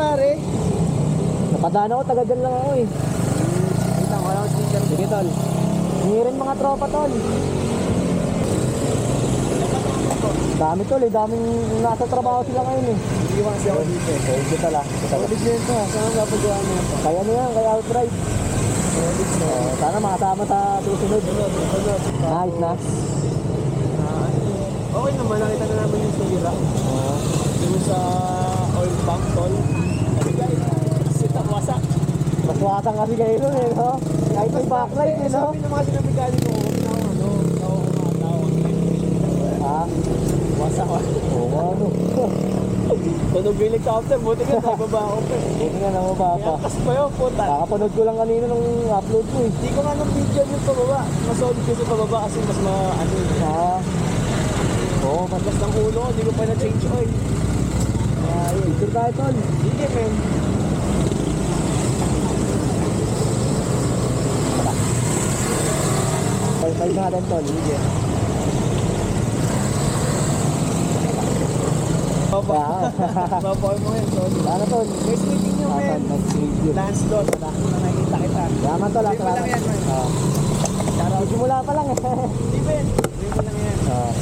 pare. Napadaan ako, taga dyan lang ako eh. Kita ko lang sticker. Sige tol. Hingirin mga tropa tol. Dami tol eh, daming nasa trabaho sila ngayon eh. Iwan siya ako dito. Sige tol ah. Solid din ito ha. Saan napagawa mo ito? Kaya ano yan, kaya outright. Sana makasama sa susunod. Nice na. Okay naman, nakita na namin yung sira. Yung sa oil pump tol. Kasi guys, sita wasak. Mas wasang kasi kayo nun eh, no? Kahit may backlight eh, no? Sabi ng mga sinabigali ko, Ha? wasak ko. Oo, ano? Tunog yung helicopter, buti ka, nababa ako pa. Buti nga naman pa. Kaya kas pa yun, puta. Kakapanood ko lang kanina nung upload ko eh. Hindi ko nga nung video yung pababa. Mas solid kasi pababa kasi mas ano yun. Ha? Oo, mas Mas ng ulo ko, hindi ko pa na-change oil. picture tayo tol. Hindi, men. Bye natin tol. Sige. Babaw mo yun, solid. Ano tol? Next meeting nyo, men. Next video. Lance Dot, wala. Nakikita kita. Yaman tol. Hindi mo lang yan, man. Simula pa lang eh. Hindi, men. Hindi mo lang yan.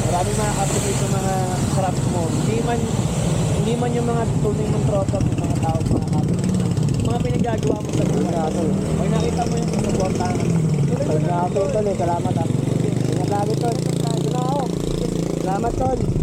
Maraming mga appreciate sa mga craft mo. Hindi man yung mga tunay mong tropa mo, mga tao, mga appreciate. Mga pinagagawa mo sa buhay. Pag nakita mo yung suportahan. Pag nakapin tol eh. Salamat ah. Ingat lagi tol. Ito na ako. Salamat tol.